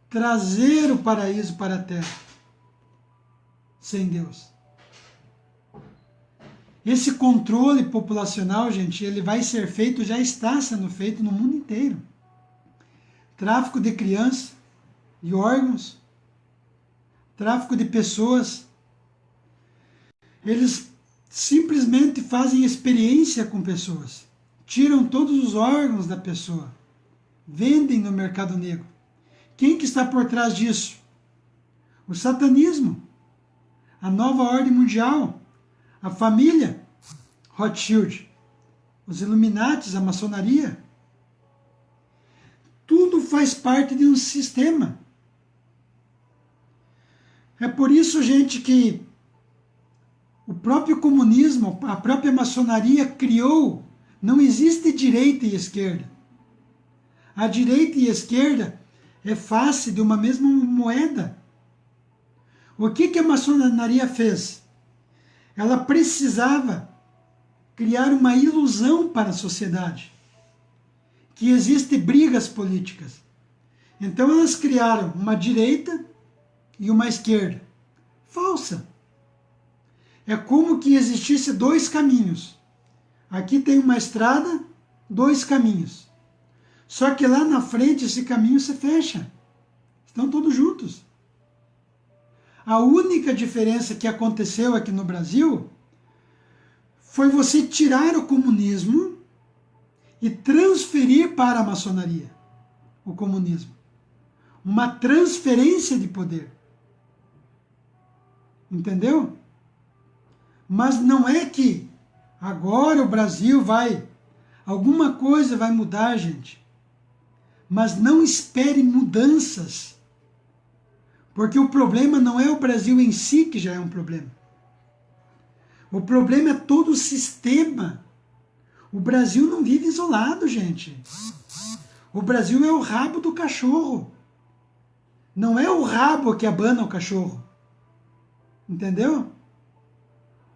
trazer o paraíso para a Terra, sem Deus. Esse controle populacional, gente, ele vai ser feito, já está sendo feito no mundo inteiro. Tráfico de crianças, de órgãos, tráfico de pessoas. Eles simplesmente fazem experiência com pessoas. Tiram todos os órgãos da pessoa. Vendem no mercado negro. Quem que está por trás disso? O satanismo. A nova ordem mundial. A família Rothschild. Os Illuminatis, a maçonaria. Tudo faz parte de um sistema. É por isso, gente, que o próprio comunismo, a própria maçonaria criou, não existe direita e esquerda. A direita e a esquerda é face de uma mesma moeda. O que a maçonaria fez? Ela precisava criar uma ilusão para a sociedade, que existem brigas políticas. Então elas criaram uma direita e uma esquerda. Falsa. É como que existisse 2 caminhos. Aqui tem uma estrada, 2 caminhos. Só que lá na frente esse caminho se fecha. Estão todos juntos. A única diferença que aconteceu aqui no Brasil foi você tirar o comunismo e transferir para a maçonaria o comunismo. Uma transferência de poder. Entendeu? Mas não é que agora o Brasil alguma coisa vai mudar, gente. Mas não espere mudanças. Porque o problema não é o Brasil em si que já é um problema. O problema é todo o sistema. O Brasil não vive isolado, gente. O Brasil é o rabo do cachorro. Não é o rabo que abana o cachorro. Entendeu?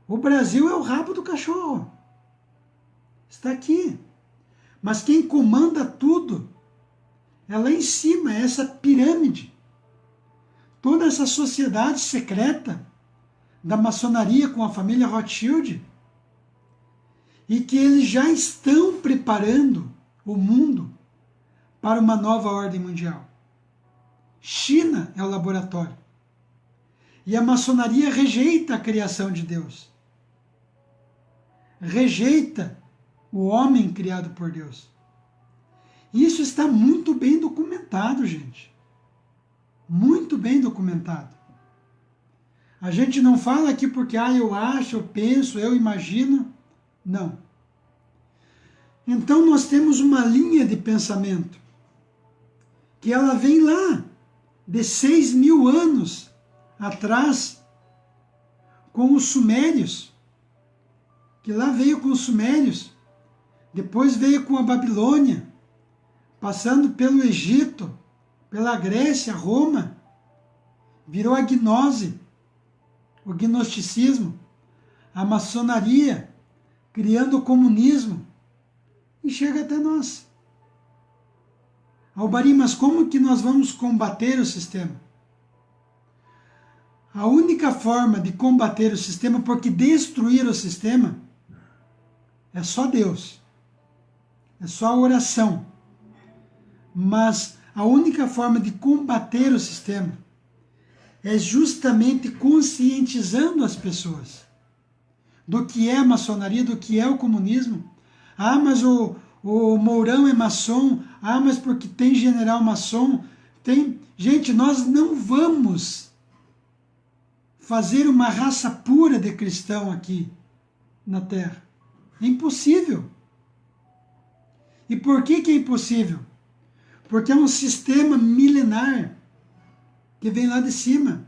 O Brasil é o rabo do cachorro. Está aqui. Mas quem comanda tudo é lá em cima, é essa pirâmide. Toda essa sociedade secreta da maçonaria com a família Rothschild, e que eles já estão preparando o mundo para uma nova ordem mundial. China é o laboratório. E a maçonaria rejeita a criação de Deus. Rejeita o homem criado por Deus. Isso está muito bem documentado, gente. Muito bem documentado. A gente não fala aqui porque eu acho, eu penso, eu imagino. Não. Então nós temos uma linha de pensamento que ela vem lá de 6.000 anos atrás com os sumérios, que lá veio com os sumérios, depois veio com a Babilônia, passando pelo Egito, pela Grécia, Roma, virou a gnose, o gnosticismo, a maçonaria, criando o comunismo, e chega até nós. Albarim, mas como que nós vamos combater o sistema? A única forma de combater o sistema, porque destruir o sistema, é só Deus. É só a oração. Mas a única forma de combater o sistema é justamente conscientizando as pessoas do que é a maçonaria, do que é o comunismo. Mas o Mourão é maçom. Mas porque tem general maçom. Gente, nós não vamos fazer uma raça pura de cristão aqui na Terra. É impossível. E por que é impossível? Porque é um sistema milenar que vem lá de cima.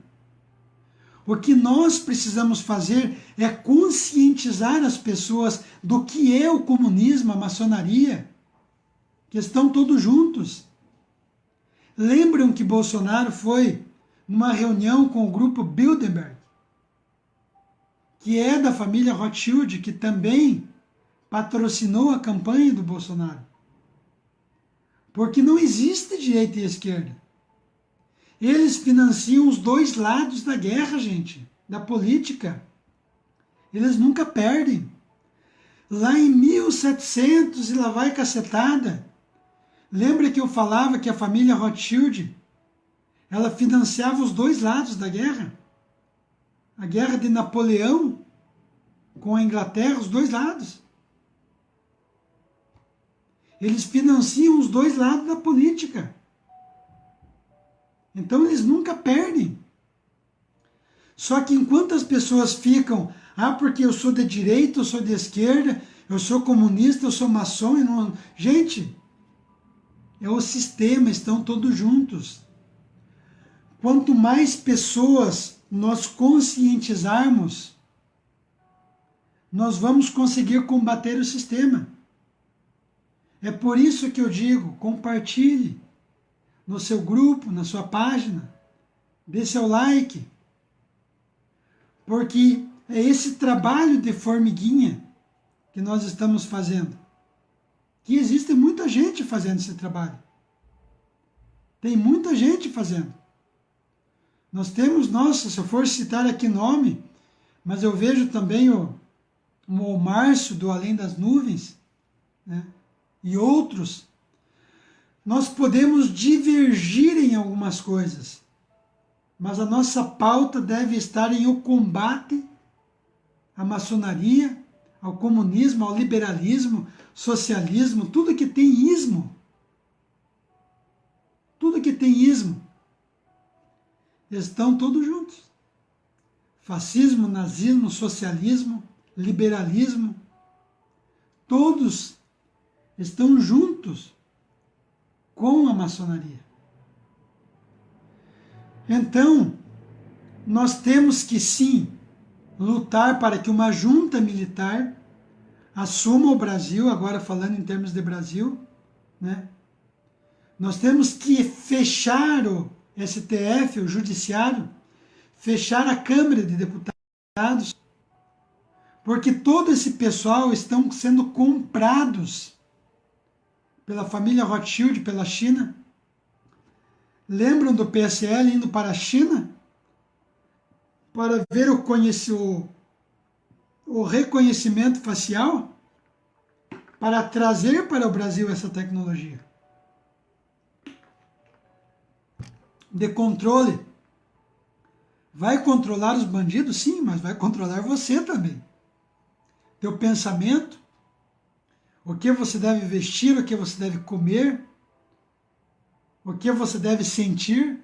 O que nós precisamos fazer é conscientizar as pessoas do que é o comunismo, a maçonaria, que estão todos juntos. Lembram que Bolsonaro foi numa reunião com o grupo Bilderberg, que é da família Rothschild, que também patrocinou a campanha do Bolsonaro. Porque não existe direita e esquerda. Eles financiam os dois lados da guerra, gente, da política. Eles nunca perdem. Lá em 1700 e lá vai cacetada. Lembra que eu falava que a família Rothschild, ela financiava os dois lados da guerra? A guerra de Napoleão com a Inglaterra, os dois lados. Eles financiam os dois lados da política. Então eles nunca perdem. Só que enquanto as pessoas ficam, porque eu sou de direita, eu sou de esquerda, eu sou comunista, eu sou maçom, e não... Gente, é o sistema, estão todos juntos. Quanto mais pessoas nós conscientizarmos, nós vamos conseguir combater o sistema. É por isso que eu digo, compartilhe no seu grupo, na sua página, dê seu like, porque é esse trabalho de formiguinha que nós estamos fazendo, que existe muita gente fazendo esse trabalho. Tem muita gente fazendo. Nós temos, se eu for citar aqui nome, mas eu vejo também o Márcio do Além das Nuvens, né, e outros. Nós podemos divergir em algumas coisas, mas a nossa pauta deve estar em o combate à maçonaria, ao comunismo, ao liberalismo, socialismo, tudo que tem ismo. Tudo que tem ismo. Estão todos juntos. Fascismo, nazismo, socialismo, liberalismo, todos estão juntos com a maçonaria. Então, nós temos que sim lutar para que uma junta militar assuma o Brasil, agora falando em termos de Brasil, né? Nós temos que fechar o STF, o Judiciário, fechar a Câmara de Deputados, porque todo esse pessoal estão sendo comprados pela família Rothschild, pela China. Lembram do PSL indo para a China para ver o reconhecimento facial, para trazer para o Brasil essa tecnologia? de controle. Vai controlar os bandidos? Sim, mas vai controlar você também. Teu pensamento, o que você deve vestir, o que você deve comer, o que você deve sentir.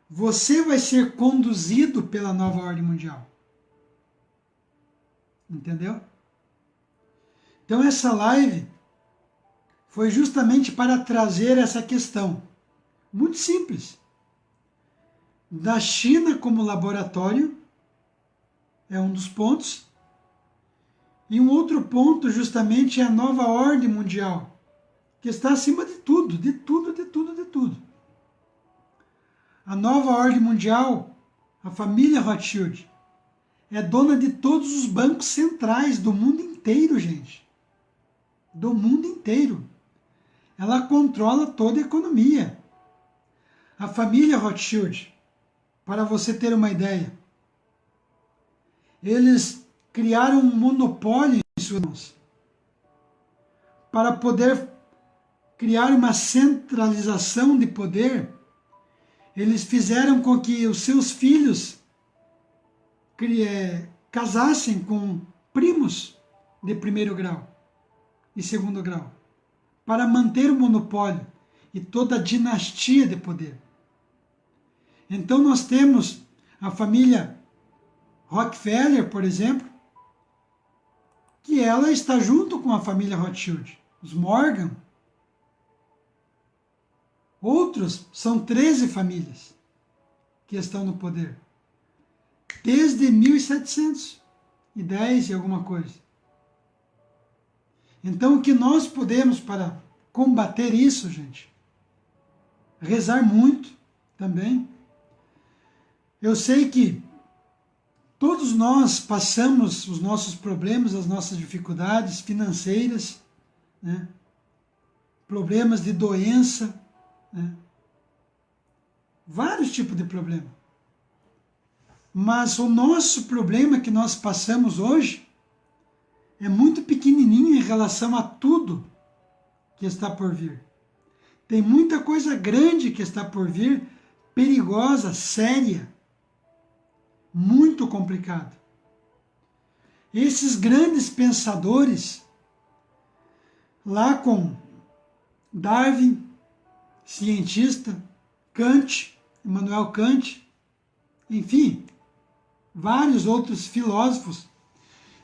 Você vai ser conduzido pela nova ordem mundial. Entendeu? Então essa live foi justamente para trazer essa questão. Muito simples. Da China como laboratório, é um dos pontos. E um outro ponto justamente é a nova ordem mundial, que está acima de tudo, de tudo, de tudo, de tudo. A nova ordem mundial, a família Rothschild, é dona de todos os bancos centrais do mundo inteiro, gente. Do mundo inteiro. Ela controla toda a economia. A família Rothschild, para você ter uma ideia, eles criaram um monopólio em suas mãos para poder criar uma centralização de poder. Eles fizeram com que os seus filhos casassem com primos de primeiro grau e segundo grau, para manter o monopólio e toda a dinastia de poder. Então nós temos a família Rockefeller, por exemplo, que ela está junto com a família Rothschild, os Morgan. Outros são 13 famílias que estão no poder, desde 1710 e alguma coisa. Então o que nós podemos para combater isso, gente? Rezar muito também. Eu sei que todos nós passamos os nossos problemas, as nossas dificuldades financeiras, né? Problemas de doença, né? Vários tipos de problema. Mas o nosso problema que nós passamos hoje é muito pequenininho em relação a tudo que está por vir. Tem muita coisa grande que está por vir, perigosa, séria, muito complicada. Esses grandes pensadores, lá com Darwin, cientista, Kant, Immanuel Kant, enfim, vários outros filósofos,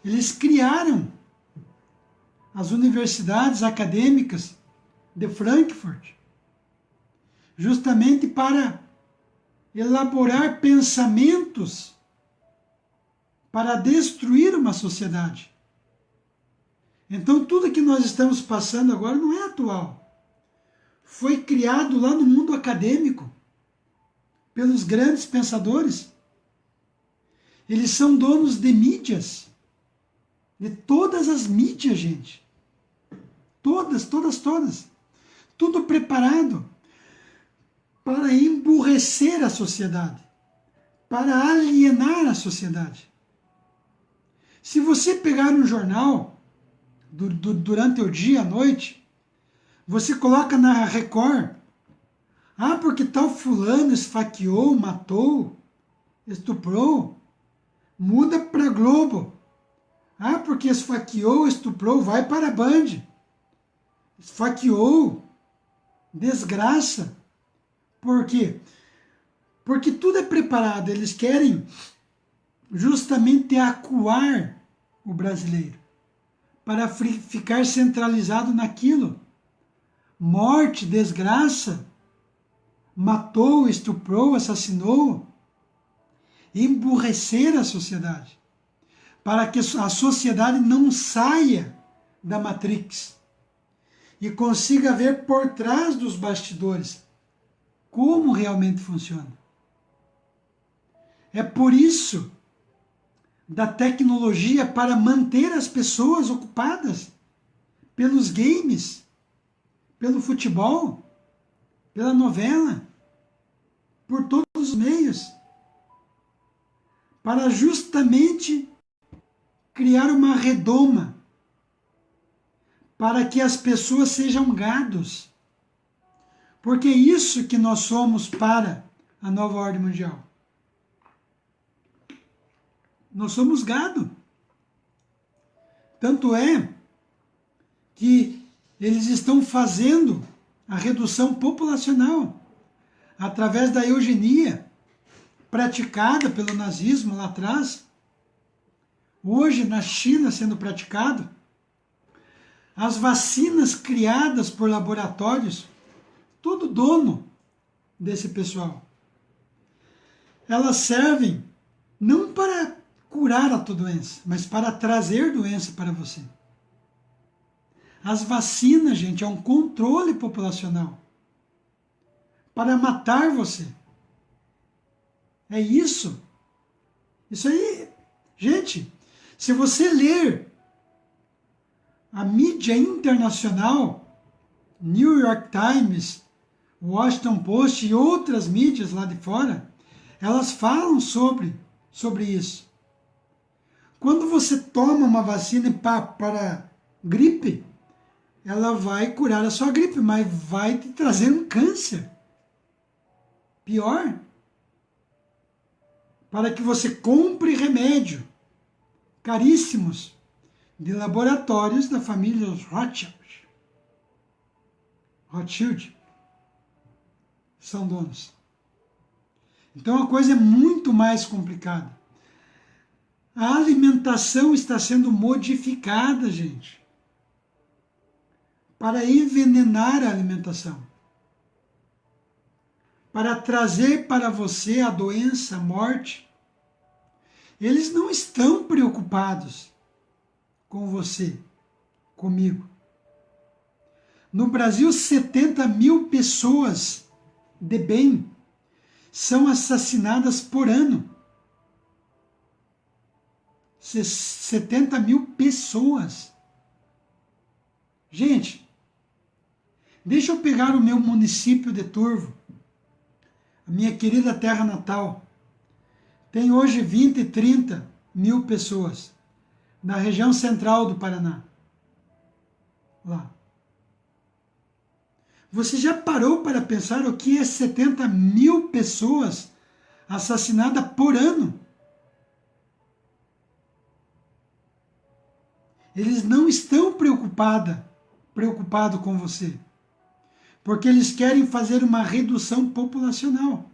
eles criaram as universidades acadêmicas de Frankfurt, justamente para elaborar pensamentos para destruir uma sociedade. Então tudo que nós estamos passando agora não é atual. Foi criado lá no mundo acadêmico pelos grandes pensadores. Eles são donos de mídias, de todas as mídias, gente. Todas, todas, todas. Tudo preparado para emburrecer a sociedade, para alienar a sociedade. Se você pegar um jornal durante o dia, à noite, você coloca na Record, porque tal fulano esfaqueou, matou, estuprou, muda para Globo. Porque esfaqueou, estuprou, vai para a Band. Esfaqueou, desgraça. Por quê? Porque tudo é preparado. Eles querem justamente acuar o brasileiro para ficar centralizado naquilo. Morte, desgraça, matou, estuprou, assassinou, emburrecer a sociedade, para que a sociedade não saia da Matrix e consiga ver por trás dos bastidores como realmente funciona. É por isso da tecnologia para manter as pessoas ocupadas pelos games, pelo futebol, pela novela, por todos os meios, para justamente criar uma redoma para que as pessoas sejam gados. Porque é isso que nós somos para a nova ordem mundial. Nós somos gado. Tanto é que eles estão fazendo a redução populacional através da eugenia praticada pelo nazismo lá atrás, hoje na China sendo praticado, as vacinas criadas por laboratórios, tudo dono desse pessoal. Elas servem não para curar a tua doença, mas para trazer doença para você. As vacinas, gente, é um controle populacional para matar você. É isso. Isso aí, gente, se você ler a mídia internacional, New York Times, Washington Post e outras mídias lá de fora, elas falam sobre isso. Quando você toma uma vacina para gripe, ela vai curar a sua gripe, mas vai te trazer um câncer. Pior. Para que você compre remédio caríssimos de laboratórios da família Rothschild. São donos. Então a coisa é muito mais complicada. A alimentação está sendo modificada, gente, para envenenar a alimentação, para trazer para você a doença, a morte. Eles não estão preocupados com você, comigo. No Brasil, 70 mil pessoas de bem são assassinadas por ano. 70 mil pessoas. Gente, deixa eu pegar o meu município de Turvo, a minha querida terra natal. Tem hoje 20, 30 mil pessoas na região central do Paraná. Lá. Você já parou para pensar o que é 70 mil pessoas assassinadas por ano? Eles não estão preocupados com você, porque eles querem fazer uma redução populacional.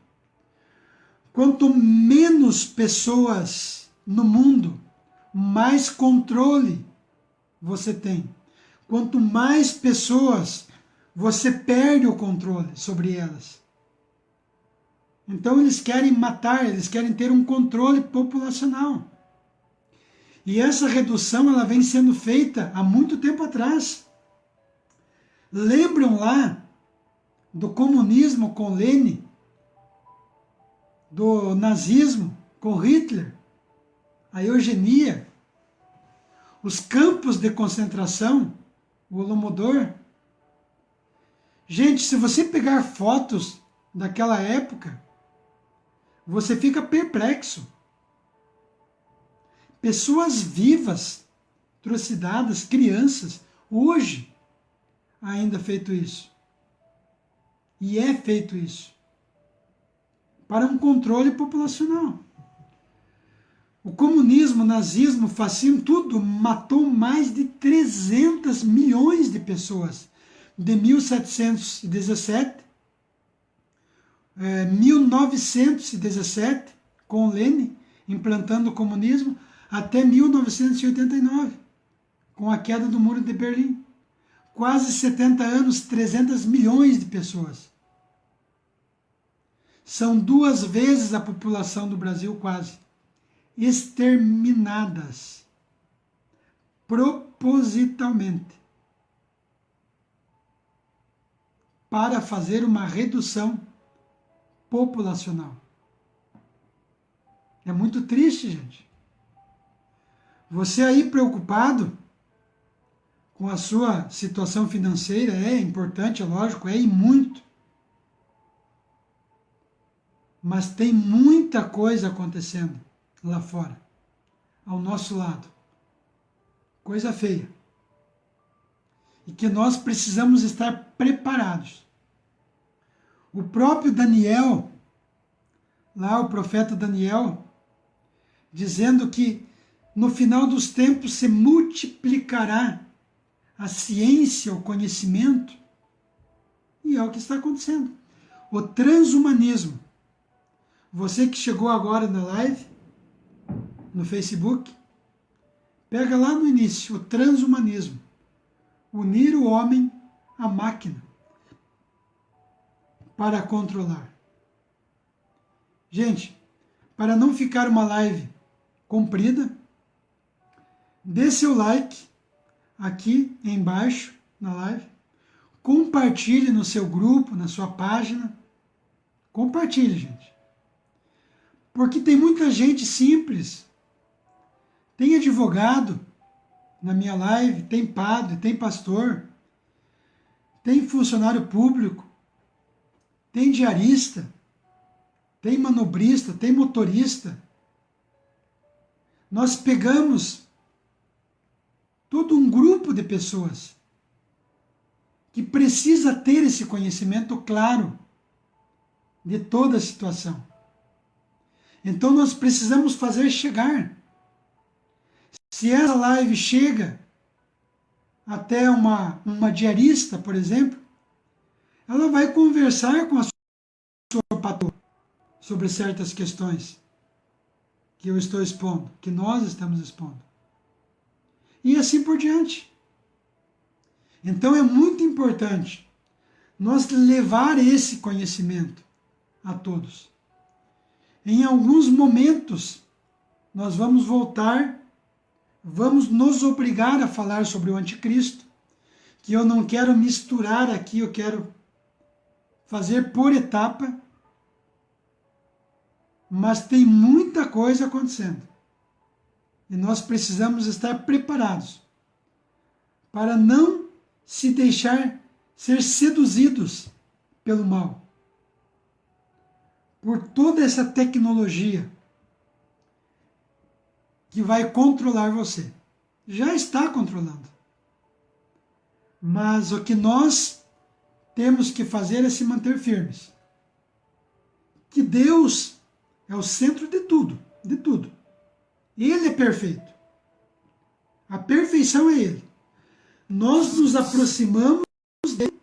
Quanto menos pessoas no mundo, mais controle você tem. Quanto mais pessoas, você perde o controle sobre elas. Então eles querem matar, eles querem ter um controle populacional. E essa redução ela vem sendo feita há muito tempo atrás. Lembram lá do comunismo com Lenin, do nazismo com Hitler, a eugenia, os campos de concentração, o Holodomor? Gente, se você pegar fotos daquela época, você fica perplexo. Pessoas vivas, atrocidades, crianças, hoje ainda feito isso. E é feito isso. Para um controle populacional. O comunismo, o nazismo, o fascismo, tudo matou mais de 300 milhões de pessoas. De 1717, 1917, com Lenin, implantando o comunismo, até 1989, com a queda do Muro de Berlim. Quase 70 anos, 300 milhões de pessoas. São 2 vezes a população do Brasil, quase. Exterminadas. Propositalmente. Para fazer uma redução populacional. É muito triste, gente. Você aí preocupado com a sua situação financeira, é importante, é lógico, é e muito. Mas tem muita coisa acontecendo lá fora, ao nosso lado. Coisa feia. E que nós precisamos estar preparados. O próprio Daniel, lá o profeta Daniel, dizendo que no final dos tempos se multiplicará a ciência, o conhecimento, e é o que está acontecendo. O transhumanismo. Você que chegou agora na live, no Facebook, pega lá no início, o transhumanismo. Unir o homem à máquina para controlar. Gente, para não ficar uma live comprida, dê seu like aqui embaixo na live, compartilhe no seu grupo, na sua página, compartilhe, gente. Porque tem muita gente simples, tem advogado na minha live, tem padre, tem pastor, tem funcionário público, tem diarista, tem manobrista, tem motorista. Nós pegamos todo um grupo de pessoas que precisa ter esse conhecimento claro de toda a situação. Então nós precisamos fazer chegar. Se essa live chega até uma diarista, por exemplo, ela vai conversar com a sua patroa sobre certas questões que eu estou expondo, que nós estamos expondo. E assim por diante. Então é muito importante nós levar esse conhecimento a todos. Em alguns momentos, nós vamos voltar, vamos nos obrigar a falar sobre o anticristo, que eu não quero misturar aqui, eu quero fazer por etapa, mas tem muita coisa acontecendo. E nós precisamos estar preparados para não se deixar ser seduzidos pelo mal. Por toda essa tecnologia que vai controlar você. Já está controlando. Mas o que nós temos que fazer é se manter firmes. Que Deus é o centro de tudo, de tudo. Ele é perfeito. A perfeição é Ele. Nós nos aproximamos dele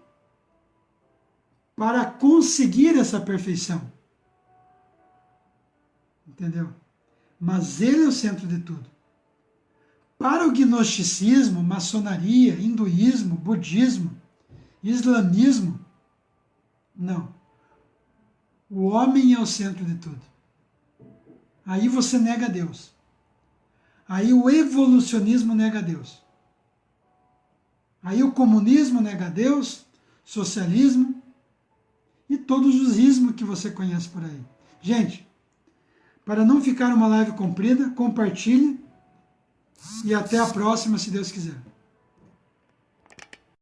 para conseguir essa perfeição. Entendeu? Mas Ele é o centro de tudo. Para o gnosticismo, maçonaria, hinduísmo, budismo, islamismo, não. O homem é o centro de tudo. Aí você nega Deus. Aí o evolucionismo nega Deus. Aí o comunismo nega Deus, socialismo e todos os ismos que você conhece por aí. Gente, para não ficar uma live comprida, compartilhe e até a próxima, se Deus quiser.